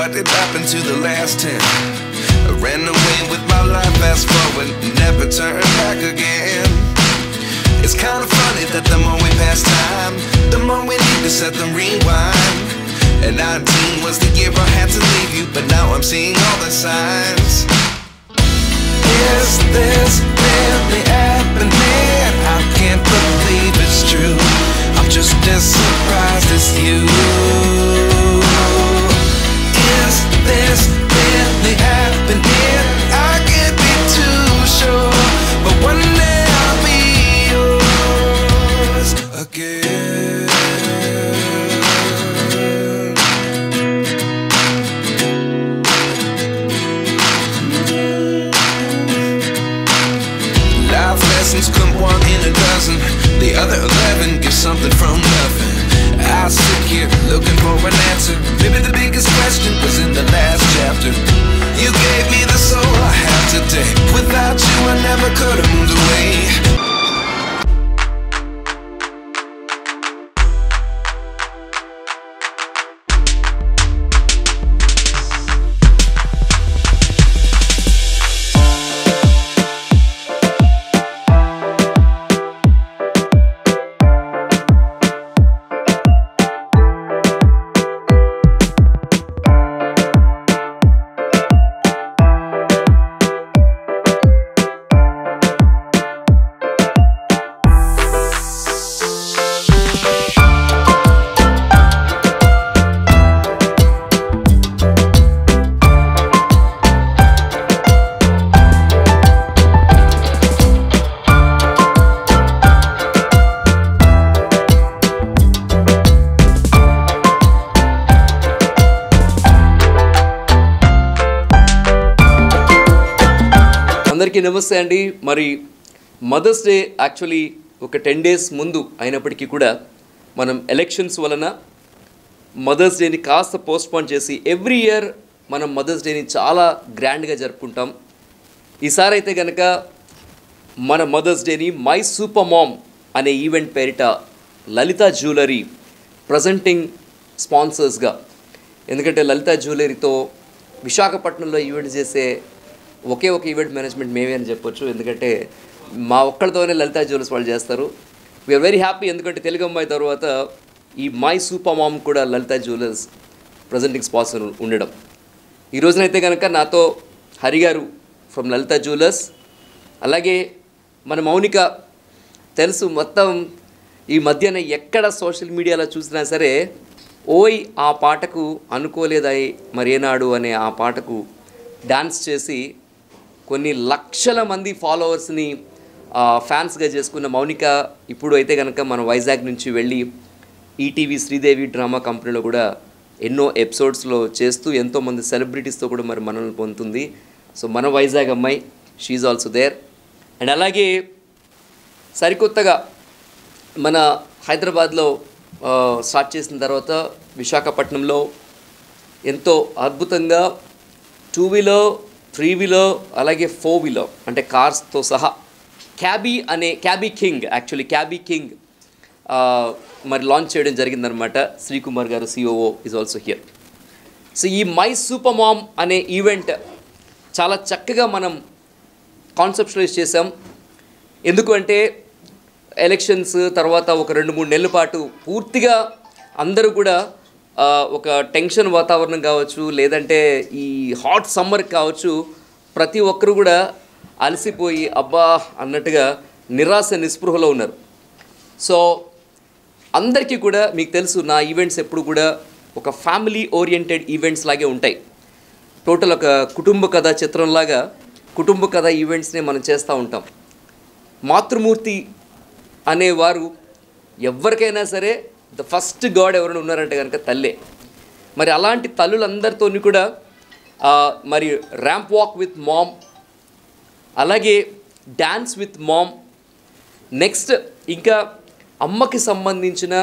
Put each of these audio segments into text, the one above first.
what did happen to the last 10? I ran away with my life, fast forward, never turn back again. It's kind of funny that the more we pass time, the more we need to set the rewind. And 19 was the year I had to leave you, but now I'm seeing all the signs. Is this really happening? I can't believe it's true. I'm just as surprised as you. Is this really happening? I can't be too sure, but one day I'll be yours again. Life lessons come one in a dozen. The other 11 give something from nothing. I sit here looking for an answer. Maybe the biggest question was in the last chapter. You gave me the soul I have today. Without you I never could have moved away. అందరికీ నమస్తే అండి. మరి mothers day actually ఒక 10 days ముందు అయినప్పటికీ కూడా మనం elections వలన మదర్స్ డేని కాస్త పోస్ట్పోన్ చేసి ఎవ్రీ ఇయర్ మనం మదర్స్ డేని చాలా గ్రాండ్గా జరుపుకుంటాం. ఈసారి అయితే కనుక మన మదర్స్ డేని మై సూపర్ మామ్ అనే ఈవెంట్ పేరిట లలిత జ్యువెలరీ ప్రజెంటింగ్ స్పాన్సర్స్గా, ఎందుకంటే లలిత జ్యువెలరీతో విశాఖపట్నంలో ఈవెంట్ చేసే ఒకే ఒక ఈవెంట్ మేనేజ్మెంట్ మేమే అని చెప్పొచ్చు. ఎందుకంటే మా ఒక్కడితోనే లలిత జ్యువెలర్స్ వాళ్ళు చేస్తారు. వీఆర్ వెరీ హ్యాపీ, ఎందుకంటే తెలుగు అమ్మాయి తర్వాత ఈ మై సూపర్ మామ్ కూడా లలిత జ్యువెలర్స్ ప్రజెంటింగ్ స్పాన్సర్ ఉండడం. ఈ రోజునైతే కనుక నాతో హరి గారు ఫ్రమ్ లలిత జ్యువెలర్స్, అలాగే మన మౌనిక తెలుసు మొత్తం ఈ మధ్యన ఎక్కడ సోషల్ మీడియాలో చూసినా సరే ఓయ్ ఆ పాటకు అనుకోలేదాయి మరి ఏనాడు అనే ఆ పాటకు డాన్స్ చేసి కొన్ని లక్షల మంది ఫాలోవర్స్ని ఫ్యాన్స్గా చేసుకున్న మౌనిక ఇప్పుడు అయితే కనుక మన వైజాగ్ నుంచి వెళ్ళి ఈటీవీ శ్రీదేవి డ్రామా కంపెనీలో కూడా ఎన్నో ఎపిసోడ్స్లో చేస్తూ ఎంతోమంది సెలబ్రిటీస్తో కూడా మరి మనల్ని పొందుతుంది. సో మన వైజాగ్ అమ్మాయి, షీఈ్ ఆల్సో దేర్. అండ్ అలాగే సరికొత్తగా మన హైదరాబాద్లో స్టార్ట్ చేసిన తర్వాత విశాఖపట్నంలో ఎంతో అద్భుతంగా 2-wheeler, 3-wheeler, అలాగే 4-wheeler అంటే కార్స్తో సహా క్యాబీ కింగ్ మరి లాంచ్ చేయడం జరిగిందనమాట. శ్రీకుమార్ గారు COO is also here. So ఈ మై సూపర్ మామ్ అనే ఈవెంట్ చాలా చక్కగా మనం కాన్సెప్చువలైజ్ చేసాం. ఎందుకంటే ఎలక్షన్స్ తర్వాత ఒక 2-3 నెలల పాటు పూర్తిగా అందరూ కూడా ఒక టెన్షన్ వాతావరణం కావచ్చు, లేదంటే ఈ హాట్ సమ్మర్ కావచ్చు, ప్రతి ఒక్కరు కూడా అలసిపోయి అబ్బా అన్నట్టుగా నిరాశ నిస్పృహలో ఉన్నారు. సో అందరికీ కూడా మీకు తెలుసు నా ఈవెంట్స్ ఎప్పుడు కూడా ఒక ఫ్యామిలీ ఓరియంటెడ్ ఈవెంట్స్ లాగే ఉంటాయి. టోటల్ ఒక కుటుంబ కథ చిత్రంలాగా కుటుంబ కథ ఈవెంట్స్ని మనం చేస్తూ ఉంటాం. మాతృమూర్తి అనేవారు ఎవరికైనా సరే ద ఫస్ట్ గాడ్ ఎవరైనా ఉన్నారంటే కనుక తల్లే. మరి అలాంటి తల్లులందరితో కూడా మరి ర్యాంప్ వాక్ విత్ మామ్, అలాగే డ్యాన్స్ విత్ మామ్, నెక్స్ట్ ఇంకా అమ్మకి సంబంధించిన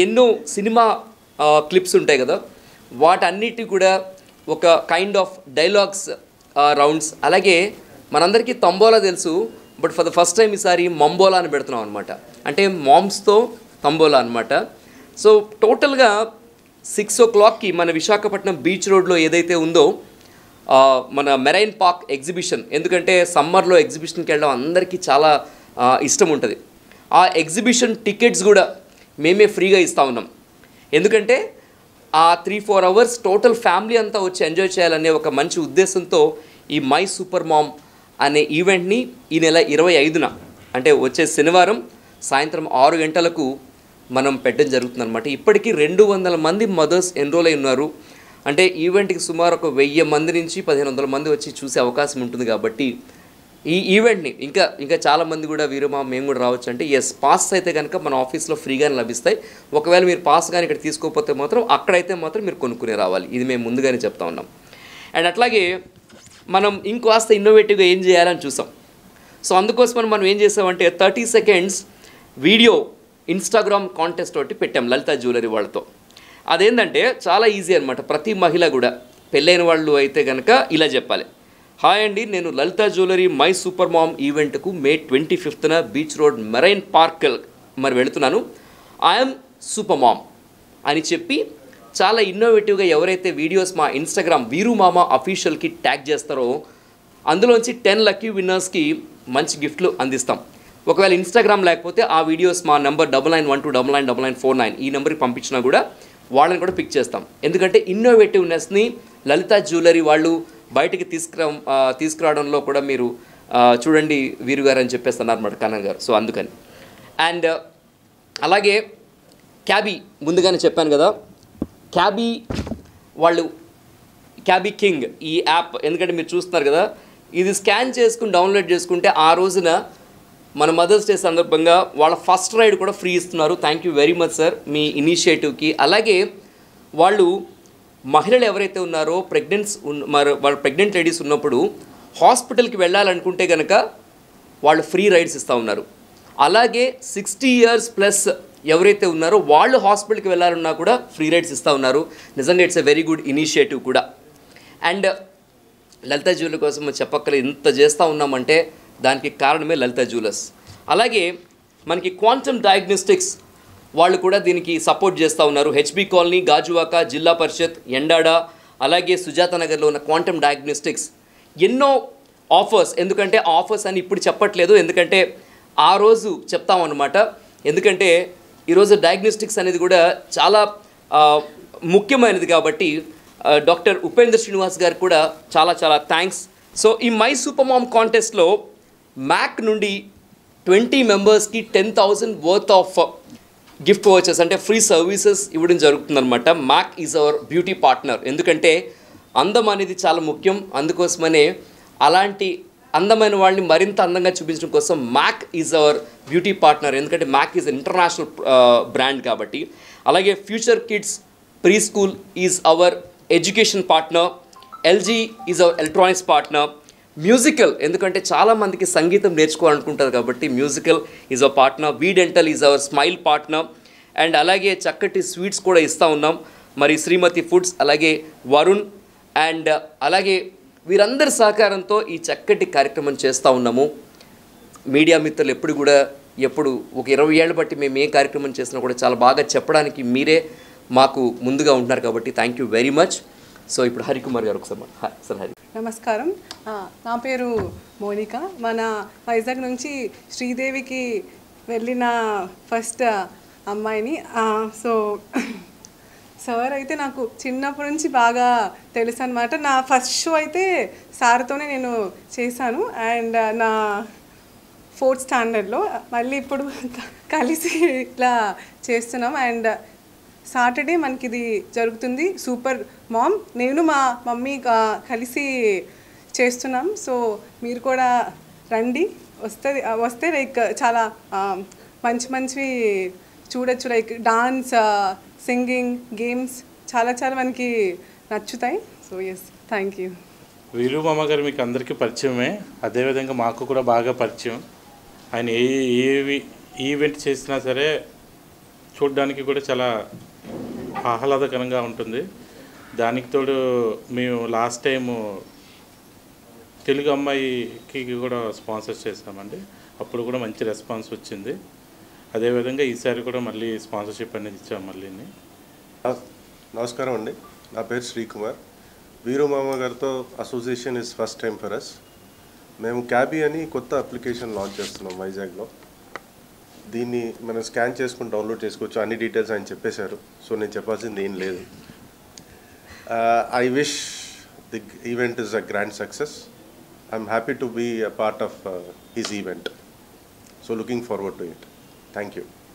ఎన్నో సినిమా క్లిప్స్ ఉంటాయి కదా, వాటన్నిటి కూడా ఒక కైండ్ ఆఫ్ డైలాగ్స్ రౌండ్స్. అలాగే మనందరికీ తంబోలా తెలుసు, but for the first time ఈసారి మంబోలా అని పెడుతున్నాం అనమాట. అంటే మామ్స్తో తంబోలా అనమాట. సో టోటల్గా 6 o'clockకి మన విశాఖపట్నం బీచ్ రోడ్లో ఏదైతే ఉందో మన మెరైన్ పార్క్ ఎగ్జిబిషన్, ఎందుకంటే సమ్మర్లో ఎగ్జిబిషన్కి వెళ్ళడం అందరికీ చాలా ఇష్టం ఉంటుంది. ఆ ఎగ్జిబిషన్ టికెట్స్ కూడా మేమే ఫ్రీగా ఇస్తూ ఉన్నాం. ఎందుకంటే ఆ 3-4 అవర్స్ టోటల్ ఫ్యామిలీ అంతా వచ్చి ఎంజాయ్ చేయాలనే ఒక మంచి ఉద్దేశంతో ఈ మై సూపర్ మామ్ అనే ఈవెంట్ని ఈ నెల 25న అంటే వచ్చే శనివారం సాయంత్రం 6 గంటలకు మనం పెట్టడం జరుగుతుందన్నమాట. ఇప్పటికీ 200 మంది మదర్స్ ఎన్రోల్ అయి ఉన్నారు. అంటే ఈవెంట్కి సుమారు ఒక 1000 మంది నుంచి 1500 మంది వచ్చి చూసే అవకాశం ఉంటుంది. కాబట్టి ఈ ఈవెంట్ని ఇంకా చాలామంది కూడా వీరమా మేము కూడా రావచ్చు అంటే ఎస్, పాస్ అయితే కనుక మన ఆఫీస్లో ఫ్రీగానే లభిస్తాయి. ఒకవేళ మీరు పాస్ కానీ ఇక్కడ తీసుకోకపోతే మాత్రం అక్కడైతే మాత్రం మీరు కొనుక్కునే రావాలి. ఇది మేము ముందుగానే చెప్తా ఉన్నాం. అండ్ అట్లాగే మనం ఇంకాస్త ఇన్నోవేటివ్గా ఏం చేయాలని చూసాం. సో అందుకోసం మనం ఏం చేసామంటే 30 seconds వీడియో ఇన్స్టాగ్రామ్ కాంటెస్ట్ ఒకటి పెట్టాం లలిత జ్యువెలరీ వాళ్ళతో. అదేంటంటే చాలా ఈజీ అనమాట. ప్రతి మహిళ కూడా పెళ్ళైన వాళ్ళు అయితే కనుక ఇలా చెప్పాలి, హాయ్ అండి, నేను Lalitha jewellery my super mom ఈవెంట్కు May 25న బీచ్ రోడ్ మెరైన్ పార్క్ మరి వెళుతున్నాను, ఐఎమ్ సూపర్ మామ్ అని చెప్పి చాలా ఇన్నోవేటివ్గా ఎవరైతే వీడియోస్ మా ఇన్స్టాగ్రామ్ వీరు మామ అఫీషియల్కి ట్యాగ్ చేస్తారో అందులోంచి 10 లక్కీ విన్నర్స్కి మంచి గిఫ్ట్లు అందిస్తాం. ఒకవేళ ఇన్స్టాగ్రామ్ లేకపోతే ఆ వీడియోస్ మా నెంబర్ 9912999949 ఈ నెంబర్కి పంపించినా కూడా వాళ్ళని కూడా పిక్ చేస్తాం. ఎందుకంటే ఇన్నోవేటివ్నెస్ని లలిత జ్యువెలరీ వాళ్ళు బయటికి తీసుకురావడంలో కూడా మీరు చూడండి వీరు గారు అని చెప్పేస్తున్నారు అన్నమాట కన్నన్ గారు. సో అందుకని అండ్ అలాగే క్యాబీ ముందుగానే చెప్పాను కదా, క్యాబీ కింగ్ ఈ యాప్, ఎందుకంటే మీరు చూస్తున్నారు కదా, ఇది స్కాన్ చేసుకుని డౌన్లోడ్ చేసుకుంటే ఆ రోజున మన మదర్స్ డే సందర్భంగా వాళ్ళ ఫస్ట్ రైడ్ కూడా ఫ్రీ ఇస్తున్నారు. Thank you very much sir మీ ఇనిషియేటివ్కి. అలాగే వాళ్ళు మహిళలు ఎవరైతే ఉన్నారో వాళ్ళు ప్రెగ్నెంట్ లేడీస్ ఉన్నప్పుడు హాస్పిటల్కి వెళ్ళాలనుకుంటే కనుక వాళ్ళు ఫ్రీ రైడ్స్ ఇస్తూ ఉన్నారు. అలాగే 60 years ప్లస్ ఎవరైతే ఉన్నారో వాళ్ళు హాస్పిటల్కి వెళ్ళాలన్నా కూడా ఫ్రీ రైడ్స్ ఇస్తూ ఉన్నారు. నిజంగా it's a very good initiative కూడా. అండ్ లలిత జ్యువెలరీ కోసం చెప్పక్కర్లేదు, ఇంత చేస్తూ ఉన్నామంటే దానికి కారణమే లలిత జ్యువెలర్స్. అలాగే మనకి క్వాంటమ్ డయాగ్నోస్టిక్స్ వాళ్ళు కూడా దీనికి సపోర్ట్ చేస్తూ ఉన్నారు. హెచ్బి కాలనీ, గాజువాక, జిల్లా పరిషత్, ఎండాడ, అలాగే సుజాత నగర్లో ఉన్న క్వాంటమ్ డయాగ్నోస్టిక్స్ ఎన్నో ఆఫర్స్, ఎందుకంటే ఆఫర్స్ అని ఇప్పుడు చెప్పట్లేదు, ఎందుకంటే ఆ రోజు చెప్తామన్నమాట. ఎందుకంటే ఈరోజు డయాగ్నోస్టిక్స్ అనేది కూడా చాలా ముఖ్యమైనది కాబట్టి డాక్టర్ ఉపేంద్ర శ్రీనివాస్ గారు కూడా చాలా చాలా థ్యాంక్స్. సో ఈ మై సూపర్ మామ్ కాంటెస్ట్లో మ్యాక్ నుండి 20 మెంబర్స్కి 10,000 వర్త్ ఆఫ్ గిఫ్ట్ వోచర్స్ అంటే ఫ్రీ సర్వీసెస్ ఇవ్వడం జరుగుతుందన్నమాట. MAC is our beauty partner. ఎందుకంటే అందం అనేది చాలా ముఖ్యం, అందుకోసమనే అలాంటి అందమైన వాళ్ళని మరింత అందంగా చూపించడం కోసం MAC is our beauty partner. ఎందుకంటే మ్యాక్ ఈజ్ ఇంటర్నేషనల్ బ్రాండ్ కాబట్టి. అలాగే future kids pre school is our education partner. LG is our electronics partner. Musical, ఎందుకంటే చాలామందికి సంగీతం నేర్చుకోవాలనుకుంటారు కాబట్టి musical is our partner. V dental is our smile partner. And అలాగే చక్కటి స్వీట్స్ కూడా ఇస్తూ ఉన్నాం. మరి శ్రీమతి ఫుడ్స్, అలాగే వరుణ్, అండ్ అలాగే వీరందరి సహకారంతో ఈ చక్కటి కార్యక్రమం చేస్తూ ఉన్నాము. మీడియా మిత్రులు ఎప్పుడు ఒక 20 ఏళ్ళు బట్టి మేము ఏ కార్యక్రమం చేసినా కూడా చాలా బాగా చెప్పడానికి మీరే మాకు ముందుగా ఉంటున్నారు కాబట్టి thank you very much. So ఇప్పుడు హరికుమార్ గారు ఒకసారి సార్. హరి నమస్కారం, నా పేరు మోనిక. మన వైజాగ్ నుంచి శ్రీదేవికి వెళ్ళిన ఫస్ట్ అమ్మాయిని. సో సార్ అయితే నాకు చిన్నప్పటి నుంచి బాగా తెలుసు అనమాట. నా ఫస్ట్ షో అయితే సార్తోనే నేను చేశాను. అండ్ నా 4th స్టాండర్డ్లో మళ్ళీ ఇప్పుడు కలిసి ఇట్లా చేస్తున్నాం. అండ్ సాటర్డే మనకి ఇది జరుగుతుంది సూపర్ మామ్, నేను మా మమ్మీ కలిసి చేస్తున్నాం. సో మీరు కూడా రండి, వస్తే లైక్ చాలా మంచివి చూడొచ్చు. లైక్ డాన్స్, సింగింగ్, గేమ్స్ చాలా మనకి నచ్చుతాయి. So yes, thank you. వీరు మామ గారు మీకు అందరికీ పరిచయమే, అదేవిధంగా మాకు కూడా బాగా పరిచయం. ఆయన ఏ ఈవెంట్ చేసినా సరే చూడడానికి కూడా చాలా ఆహ్లాదకరంగా ఉంటుంది. దానికి తోడు మేము లాస్ట్ టైము తెలుగు అమ్మాయికి కూడా స్పాన్సర్ చేసామండి, అప్పుడు కూడా మంచి రెస్పాన్స్ వచ్చింది. అదేవిధంగా ఈసారి కూడా మళ్ళీ స్పాన్సర్షిప్ అనేది ఇచ్చాము. నమస్కారం అండి, నా పేరు శ్రీకుమార్. వీరు మామ గారితో association is first time for us. మేము క్యాబీ అని కొత్త అప్లికేషన్ లాంచ్ చేస్తున్నాం వైజాగ్లో. దీన్ని మనం స్కాన్ చేసుకుని డౌన్లోడ్ చేసుకోవచ్చు. అన్ని డీటెయిల్స్ ఆయన చెప్పేశారు, సో నేను చెప్పాల్సింది ఏం లేదు. I wish the event is a grand success. I'm happy to be a part of his event. So looking forward to it. Thank you.